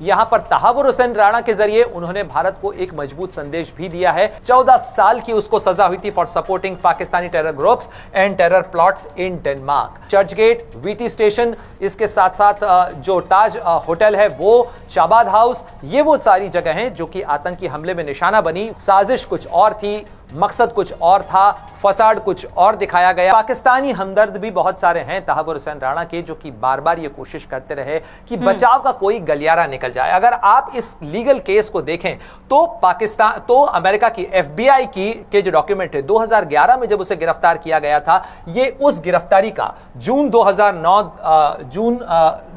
यहां पर तहावुर हुसैन राणा के जरिए उन्होंने भारत को एक मजबूत संदेश भी दिया है। 14 साल की उसको सजा हुई थी for supporting Pakistani terror groups and terror plots in Denmark. Churchgate, VT station, इसके साथ साथ जो ताज होटल है वो, शाबाद हाउस, ये वो सारी जगह हैं जो कि आतंकी हमले में निशाना बनी। साजिश कुछ और थी, मकसद कुछ और था, फसाड कुछ और दिखाया गया। पाकिस्तानी हमदर्द भी बहुत सारे हैं तहावुर हुसैन राणा के, जो कि बार बार ये कोशिश करते रहे कि बचाव का कोई गलियारा निकल जाए। अगर आप इस लीगल केस को देखें तो पाकिस्तान तो अमेरिका की एफबीआई के जो डॉक्यूमेंट है 2011 में जब उसे गिरफ्तार किया गया था, ये उस गिरफ्तारी का जून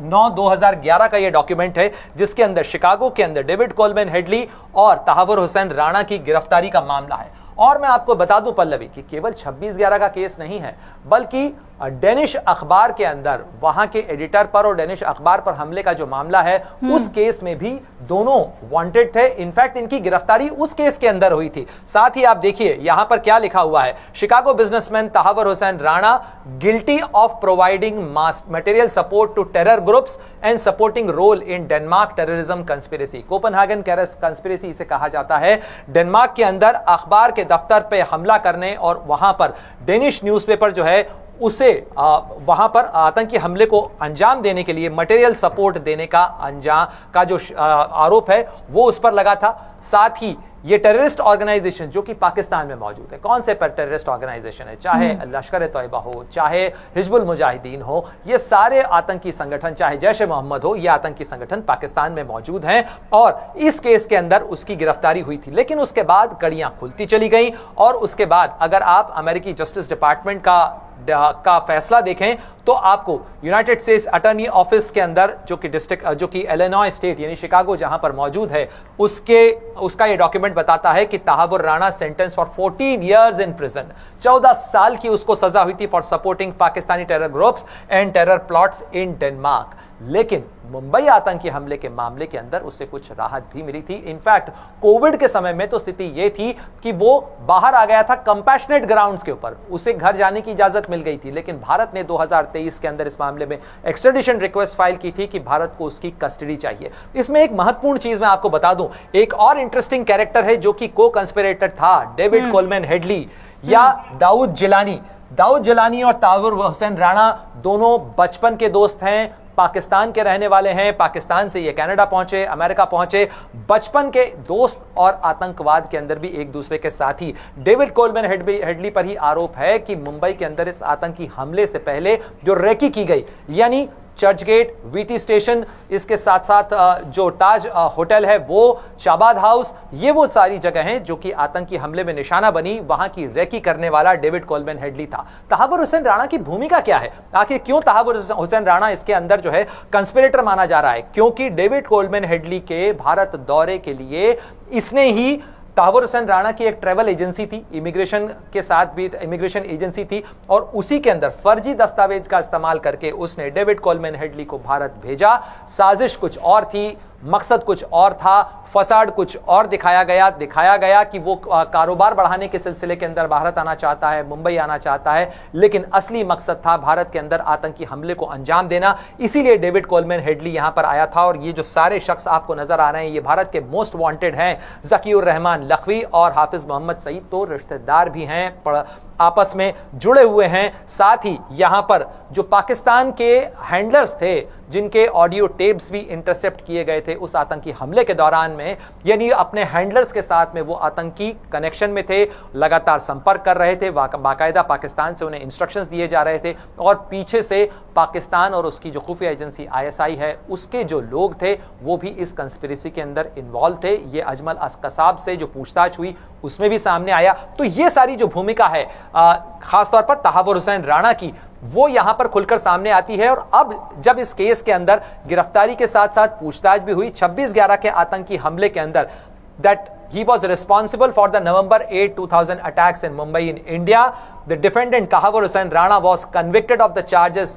9 2011 का ये डॉक्यूमेंट है, जिसके अंदर शिकागो के अंदर डेविड कोलमैन हेडली और तहावुर हुसैन राणा की गिरफ्तारी का मामला है। और मैं आपको बता दूं पल्लवी कि केवल 26/11 का केस नहीं है, बल्कि डेनिश अखबार के अंदर वहां के एडिटर पर और डेनिश अखबार पर हमले का जो मामला है उस केस में भी दोनों वांटेड थे। इनफैक्ट इनकी गिरफ्तारी उस केस के अंदर हुई थी। साथ ही आप देखिए यहां पर क्या लिखा हुआ है, Chicago businessman Tahawwur Hussain Rana guilty of providing material support to terror groups and supporting role in Denmark terrorism conspiracy. Copenhagen conspiracy इसे कहा जाता है। डेनमार्क के अंदर अखबार के दफ्तर पे हमला करने और वहां पर डेनिश न्यूज़पेपर जो है उसे वहां पर आतंकी हमले को अंजाम देने के लिए मटेरियल सपोर्ट देने का जो आरोप है वो उस पर लगा था। साथ ही ये टेररिस्ट ऑर्गेनाइजेशन जो कि पाकिस्तान में मौजूद है, कौन से पर टेररिस्ट ऑर्गेनाइजेशन है, चाहे लश्कर ए तोयबा हो, चाहे हिजबुल मुजाहिदीन हो, ये सारे आतंकी संगठन, चाहे जैश ए मोहम्मद हो, ये आतंकी संगठन पाकिस्तान में मौजूद हैं। और इस केस के अंदर उसकी गिरफ्तारी हुई थी, लेकिन उसके बाद कड़ियां खुलती चली गई। और उसके बाद अगर आप अमेरिकी जस्टिस डिपार्टमेंट का फैसला देखें तो आपको यूनाइटेड स्टेट्स अटॉर्नी ऑफिस के अंदर जो कि इलिनॉय स्टेट यानी शिकागो जहां पर मौजूद है, उसका ये डॉक्यूमेंट बताता है कि Tahawwur Rana sentence for 14 years in prison. 14 साल की उसको सजा हुई थी for supporting Pakistani terror groups and terror plots in Denmark. लेकिन मुंबई आतंकी हमले के मामले के अंदर उससे कुछ राहत भी मिली थी। इनफैक्ट कोविड के समय में तो स्थिति यह थी कि वो बाहर आ गया था कंपैशनेट ग्राउंड्स के ऊपर, उसे घर जाने की इजाजत मिल गई थी। लेकिन भारत ने 2023 के अंदर इस मामले में एक्स्ट्रेडिशन रिक्वेस्ट फाइल की थी कि भारत को उसकी कस्टडी चाहिए। इसमें एक महत्वपूर्ण चीज मैं आपको बता दूं, एक और इंटरेस्टिंग कैरेक्टर है जो कि को कंस्पिरेटर था, डेविड कोलमैन हेडली या दाऊद जिलानी और तहावुर हुसैन राणा दोनों बचपन के दोस्त हैं, पाकिस्तान के रहने वाले हैं। पाकिस्तान से ये कनाडा पहुंचे, अमेरिका पहुंचे, बचपन के दोस्त और आतंकवाद के अंदर भी एक दूसरे के साथी। डेविड कोलमैन हेडली पर ही आरोप है कि मुंबई के अंदर इस आतंकी हमले से पहले जो रेकी की गई, यानी चर्चगेट, वीटी स्टेशन, इसके साथ साथ जो ताज होटल है वो, शाबाद हाउस, ये वो सारी जगह हैं जो कि आतंकी हमले में निशाना बनी। वहां की रेकी करने वाला डेविड कोलमैन हेडली था। तहावुर हुसैन राणा की भूमिका क्या है, आखिर क्यों तहावुर हुसैन राणा इसके अंदर जो है कंस्पिरेटर माना जा रहा है? क्योंकि डेविड कोलमैन हेडली के भारत दौरे के लिए इसने ही, तहावुर हुसैन राणा की एक ट्रैवल एजेंसी थी, इमिग्रेशन के साथ भी इमिग्रेशन एजेंसी थी, और उसी के अंदर फर्जी दस्तावेज का इस्तेमाल करके उसने डेविड कोलमैन हेडली को भारत भेजा। साजिश कुछ और थी, मकसद कुछ और था, फसाड कुछ और दिखाया गया कि वो कारोबार बढ़ाने के सिलसिले के अंदर भारत आना चाहता है, मुंबई आना चाहता है, लेकिन असली मकसद था भारत के अंदर आतंकी हमले को अंजाम देना। इसीलिए डेविड कोलमैन हेडली यहां पर आया था। और ये जो सारे शख्स आपको नजर आ रहे हैं, ये भारत के मोस्ट वांटेड हैं। ज़कीउर रहमान लखवी और हाफिज मोहम्मद सईद तो रिश्तेदार भी हैं, आपस में जुड़े हुए हैं। साथ ही यहां पर जो पाकिस्तान के हैंडलर्स थे, जिनके ऑडियो टेप्स भी इंटरसेप्ट किए गए थे उस आतंकी हमले के दौरान में, यानी अपने हैंडलर्स के साथ में वो आतंकी कनेक्शन में थे, लगातार संपर्क कर रहे थे, बाकायदा पाकिस्तान से उन्हें इंस्ट्रक्शंस दिए जा रहे थे, और पीछे से पाकिस्तान और उसकी जो खुफिया एजेंसी ISI है उसके जो लोग थे वो भी इस कंस्पिरेसी के अंदर इन्वॉल्व थे। ये अजमल अस्कसाब से जो पूछताछ हुई उसमें भी सामने आया। तो ये सारी जो भूमिका है खासतौर पर तहावुर हुसैन राणा की, वो यहां पर खुलकर सामने आती है। और अब जब इस केस के अंदर गिरफ्तारी के साथ साथ पूछताछ भी हुई 26/11 के आतंकी हमले के अंदर, that he was responsible for the November 8, 2000 attacks in Mumbai in India. The defendant Thahavur Hussain Rana was convicted of the charges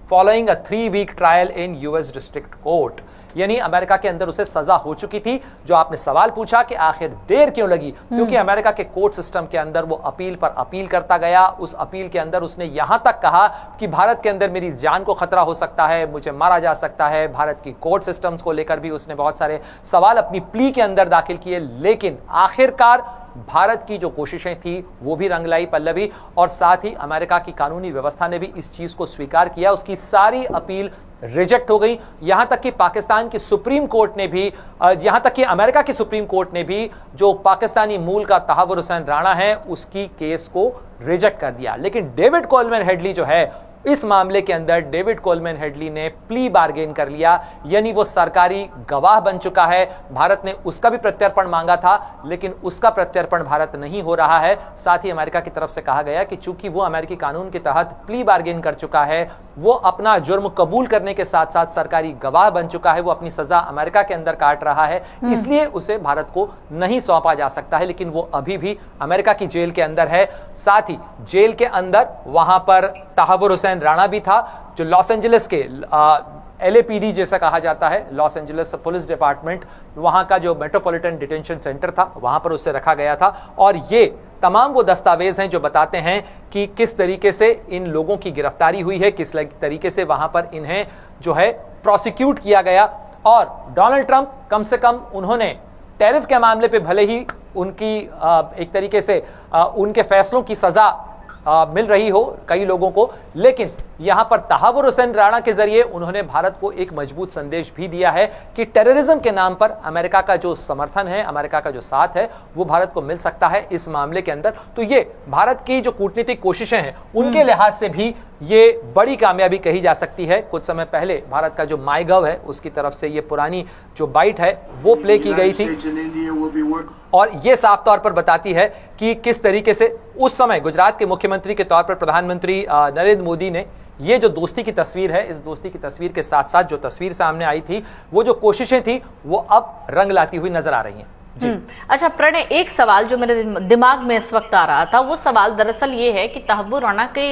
following a 3-week trial in US District Court. यानी अमेरिका के अंदर उसे सजा हो चुकी थी। जो आपने सवाल पूछा कि आखिर देर क्यों लगी, क्योंकि अमेरिका के कोर्ट सिस्टम के अंदर वो अपील पर अपील करता गया। उस अपील के अंदर उसने यहां तक कहा कि भारत के अंदर मेरी जान को खतरा हो सकता है, मुझे मारा जा सकता है। भारत की कोर्ट सिस्टम्स को लेकर भी उसने बहुत सारे सवाल अपनी प्ली के अंदर दाखिल किए, लेकिन आखिरकार भारत की जो कोशिशें थी वो भी रंग लाई पल्लवी, और साथ ही अमेरिका की कानूनी व्यवस्था ने भी इस चीज को स्वीकार किया। उसकी सारी अपील रिजेक्ट हो गई। यहां तक कि पाकिस्तान की सुप्रीम कोर्ट ने भी, यहां तक कि अमेरिका की सुप्रीम कोर्ट ने भी जो पाकिस्तानी मूल का तहावुर हुसैन राणा है उसकी केस को रिजेक्ट कर दिया। लेकिन डेविड कोलमैन हेडली जो है, इस मामले के अंदर डेविड कोलमैन हेडली ने प्ली बार्गेन कर लिया, यानी वो सरकारी गवाह बन चुका है। भारत ने उसका भी प्रत्यर्पण मांगा था, लेकिन उसका प्रत्यर्पण भारत नहीं हो रहा है। साथ ही अमेरिका की तरफ से कहा गया कि चूंकि वो अमेरिकी कानून के तहत प्ली बार्गेन कर चुका है, वो अपना जुर्म कबूल करने के साथ साथ सरकारी गवाह बन चुका है, वो अपनी सजा अमेरिका के अंदर काट रहा है, इसलिए उसे भारत को नहीं सौंपा जा सकता है। लेकिन वो अभी भी अमेरिका की जेल के अंदर है। साथ ही जेल के अंदर वहां पर तहावुर हुसैन राणा भी था, जो लॉस एंजलिस के LAPD जैसा कहा जाता है, लॉस एंजलिस पुलिस डिपार्टमेंट, वहां का जो मेट्रोपॉलिटन डिटेंशन सेंटर था, वहां पर उससे रखा गया था। और ये तमाम वो दस्तावेज हैं जो बताते हैं कि किस तरीके से इन लोगों की गिरफ्तारी हुई है, किस तरीके से वहां पर इन्हें जो है प्रोसिक्यूट किया गया। और डोनाल्ड ट्रंप कम से कम उन्होंने टैरिफ के मामले पे भले ही उनकी एक तरीके से उनके फैसलों की सजा मिल रही हो कई लोगों को, लेकिन यहां पर तहावुर हुसैन राणा के जरिए उन्होंने भारत को एक मजबूत संदेश भी दिया है कि टेररिज्म के नाम पर अमेरिका का जो समर्थन है, अमेरिका का जो साथ है, वो भारत को मिल सकता है इस मामले के अंदर। तो ये भारत की जो कूटनीतिक कोशिशें हैं उनके लिहाज से भी ये बड़ी कामयाबी कही जा सकती है। कुछ समय पहले भारत का जो माईगव है उसकी तरफ से ये पुरानी जो बाइट है वो प्ले की गई थी, और ये साफ तौर पर बताती है कि किस तरीके से उस समय गुजरात के मुख्यमंत्री के तौर पर प्रधानमंत्री नरेंद्र मोदी ने ये जो दोस्ती की तस्वीर है, इस दोस्ती की तस्वीर के साथ साथ जो तस्वीर सामने आई थी, वो जो कोशिशें थी वो अब रंग लाती हुई नजर आ रही हैं। अच्छा प्रणय, एक सवाल जो मेरे दिमाग में इस वक्त आ रहा था, वो सवाल दरअसल ये है कि तहावुर राणा के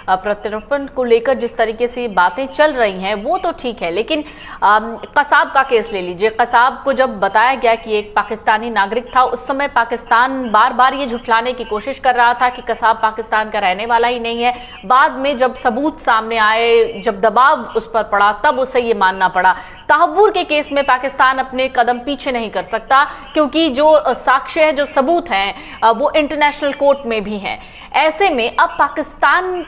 प्रत्यर्पण को लेकर जिस तरीके से बातें चल रही हैं वो तो ठीक है, लेकिन कसाब का केस ले लीजिए। कसाब को जब बताया गया कि एक पाकिस्तानी नागरिक था, उस समय पाकिस्तान बार बार ये झुठलाने की कोशिश कर रहा था कि कसाब पाकिस्तान का रहने वाला ही नहीं है। बाद में जब सबूत सामने आए, जब दबाव उस पर पड़ा, तब उसे ये मानना पड़ा। तहावुर के केस में पाकिस्तान अपने कदम पीछे नहीं कर सकता, क्योंकि जो साक्ष्य है, जो सबूत हैं, वो इंटरनेशनल कोर्ट में भी हैं। ऐसे में अब पाकिस्तान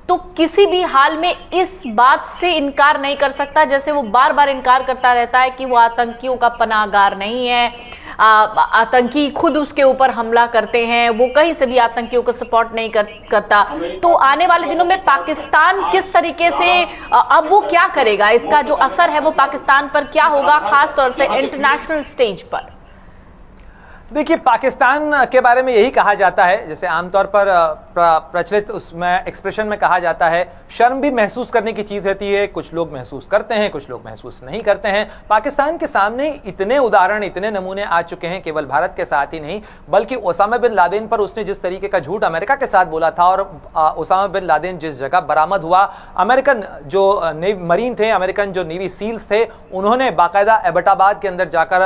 तो किसी भी हाल में इस बात से इनकार नहीं कर सकता, जैसे वो बार बार इनकार करता रहता है कि वो आतंकियों का पनाहगार नहीं है, आतंकी खुद उसके ऊपर हमला करते हैं, वो कहीं से भी आतंकियों को सपोर्ट नहीं करता। तो आने वाले दिनों में पाकिस्तान किस तरीके से, अब वो क्या करेगा, इसका जो असर है वो पाकिस्तान पर क्या होगा, खास तौर से इंटरनेशनल स्टेज पर? देखिए, पाकिस्तान के बारे में यही कहा जाता है, जैसे आमतौर पर प्रचलित उसमें एक्सप्रेशन में कहा जाता है, शर्म भी महसूस करने की चीज होती है। कुछ लोग महसूस करते हैं, कुछ लोग महसूस नहीं करते हैं। पाकिस्तान के सामने इतने उदाहरण, इतने नमूने आ चुके हैं, केवल भारत के साथ ही नहीं बल्कि ओसामा बिन लादेन पर उसने जिस तरीके का झूठ अमेरिका के साथ बोला था, और ओसामा बिन लादेन जिस जगह बरामद हुआ, अमेरिकन जो मरीन थे, अमेरिकन जो नेवी सील्स थे, उन्होंने बाकायदा एबटाबाद के अंदर जाकर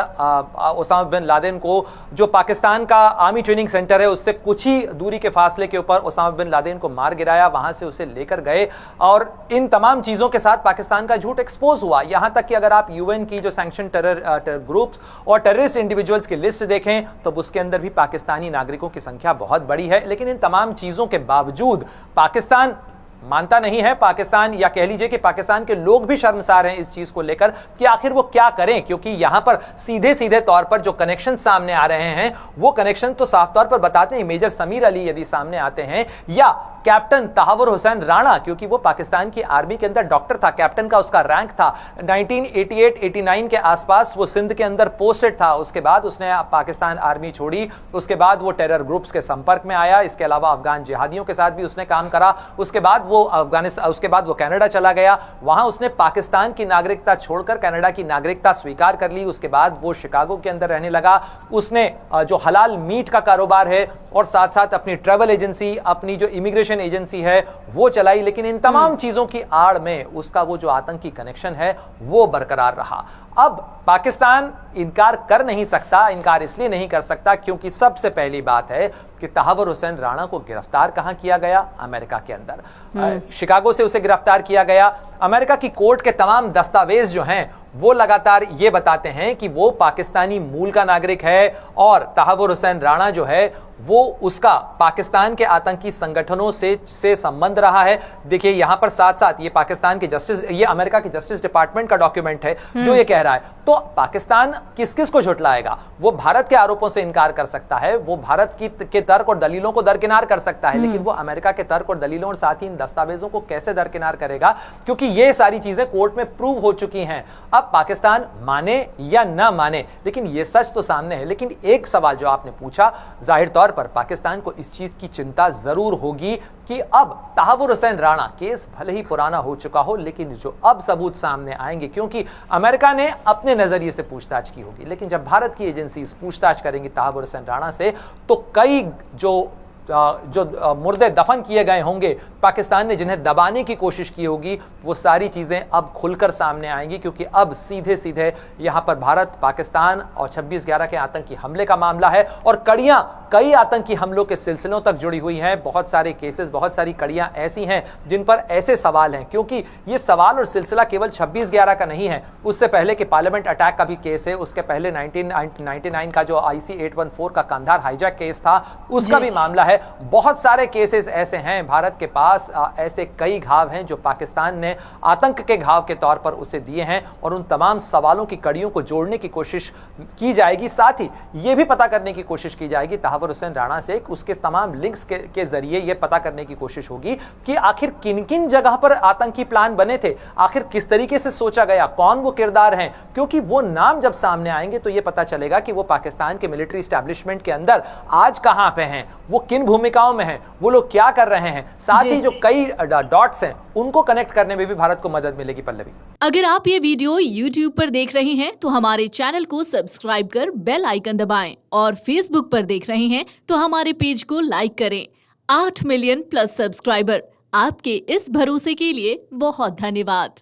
ओसामा बिन लादेन को, जो पाकिस्तान का आर्मी ट्रेनिंग सेंटर है उससे कुछ ही दूरी के फासले के ऊपर ओसामा बिन लादेन को मार गिराया, वहां से उसे लेकर गए, और इन तमाम चीजों के साथ पाकिस्तान का झूठ एक्सपोज हुआ। यहां तक कि अगर आप यूएन की जो सैंक्शन टेरर ग्रुप्स और टेररिस्ट इंडिविजुअल्स की लिस्ट देखें तो उसके अंदर भी पाकिस्तानी नागरिकों की संख्या बहुत बड़ी है। लेकिन इन तमाम चीजों के बावजूद पाकिस्तान मानता नहीं है। पाकिस्तान, या कह लीजिए कि पाकिस्तान के लोग भी शर्मसार हैं इस चीज को लेकर कि आखिर वो क्या करें, क्योंकि यहां पर सीधे सीधे तौर पर जो कनेक्शन सामने आ रहे हैं वो कनेक्शन तो साफ तौर पर बताते हैं। मेजर समीर अली यदि सामने आते हैं, या कैप्टन तहावुर हुसैन राणा, क्योंकि वो पाकिस्तान की आर्मी के अंदर डॉक्टर था, कैप्टन का उसका रैंक था, 1988-89 के आसपास वो सिंध के अंदर पोस्टेड था। उसके बाद उसने पाकिस्तान आर्मी छोड़ी, उसके बाद वो टेरर ग्रुप्स के संपर्क में आया, इसके अलावा अफगान जिहादियों के साथ भी उसने काम करा। उसके बाद वो अफगानिस्तान, उसके बाद वो कनाडा चला गया, वहां उसने पाकिस्तान की नागरिकता छोड़कर कनाडा की नागरिकता स्वीकार कर ली। उसके बाद वो शिकागो के अंदर रहने लगा। उसने जो हलाल मीट का कारोबार है और साथ साथ अपनी ट्रैवल एजेंसी, अपनी जो इमिग्रेशन एजेंसी है वो चलाई। लेकिन इन तमाम चीजों की आड़ में उसका वो जो आतंकी कनेक्शन है वो बरकरार रहा। अब पाकिस्तान इनकार कर नहीं सकता। इनकार इसलिए नहीं कर सकता क्योंकि सबसे पहली बात है कि तहावुर हुसैन राणा को गिरफ्तार कहां किया गया? अमेरिका के अंदर। शिकागो से उसे गिरफ्तार किया गया। अमेरिका की कोर्ट के तमाम दस्तावेज जो हैं वो लगातार ये बताते हैं कि वो पाकिस्तानी मूल का नागरिक है और तहावुर हुसैन राणा जो है वो उसका पाकिस्तान के आतंकी संगठनों से संबंध रहा है। देखिए यहां पर साथ साथ ये पाकिस्तान के जस्टिस, ये अमेरिका के जस्टिस डिपार्टमेंट का डॉक्यूमेंट है जो ये कह रहा है। तो पाकिस्तान किस किस को झुठलाएगा? वो भारत के आरोपों से इनकार कर सकता है, वो भारत के तर्क और दलीलों को दरकिनार कर सकता है, लेकिन वो अमेरिका के तर्क और दलीलों और साथ ही इन दस्तावेजों को कैसे दरकिनार करेगा? क्योंकि ये सारी चीजें कोर्ट में प्रूव हो चुकी हैं। अब पाकिस्तान माने या ना माने, लेकिन ये सच तो सामने है। लेकिन एक सवाल जो आपने पूछा, जाहिर तौर पर पाकिस्तान को इस चीज की चिंता जरूर होगी कि अब तहावुर हुसैन राणा केस भले ही पुराना हो चुका हो, लेकिन जो अब सबूत सामने आएंगे, क्योंकि अमेरिका ने अपने नजरिए से पूछताछ की होगी, लेकिन जब भारत की एजेंसी पूछताछ करेंगी तहावुर हुसैन राणा से, तो कई जो मुर्दे दफन किए गए होंगे पाकिस्तान ने, जिन्हें दबाने की कोशिश की होगी, वो सारी चीजें अब खुलकर सामने आएंगी। क्योंकि अब सीधे सीधे यहां पर भारत, पाकिस्तान और 26/11 के आतंकी हमले का मामला है और कड़ियां कई आतंकी हमलों के सिलसिलों तक जुड़ी हुई हैं। बहुत सारे केसेस, बहुत सारी कड़ियां ऐसी हैं जिन पर ऐसे सवाल हैं, क्योंकि ये सवाल और सिलसिला केवल 26/11 का नहीं है। उससे पहले के पार्लियामेंट अटैक का भी केस है, उसके पहले 1999 का जो IC 814 का कंधार हाईजैक केस था, उसका भी मामला है। बहुत सारे केसेस ऐसे हैं भारत के पास, ऐसे कई घाव हैं जो पाकिस्तान ने आतंक के घाव के तौर पर उसे दिए हैं, और उन तमाम सवालों की कड़ियों को जोड़ने की कोशिश की जाएगी। साथ ही यह भी पता करने की कोशिश की जाएगी तहावुर हुसैन राणा से, उसके तमाम लिंक्स के जरिए यह पता करने की कोशिश होगी कि आखिर किन किन जगह पर आतंकी प्लान बने थे, आखिर किस तरीके से सोचा गया, कौन वो किरदार हैं। क्योंकि वो नाम जब सामने आएंगे तो यह पता चलेगा कि वो पाकिस्तान के मिलिट्री एस्टैब्लिशमेंट के अंदर आज कहां पे हैं, वो किन भूमिकाओं में हैं, वो लोग क्या कर रहे हैं। साथ ही जो कई डॉट्स हैं उनको कनेक्ट करने में भी भारत को मदद मिलेगी। पल्लवी, अगर आप ये वीडियो YouTube पर देख रहे हैं तो हमारे चैनल को सब्सक्राइब कर बेल आइकन दबाएं, और Facebook पर देख रहे हैं तो हमारे पेज को लाइक करें। 8 मिलियन प्लस सब्सक्राइबर, आपके इस भरोसे के लिए बहुत धन्यवाद।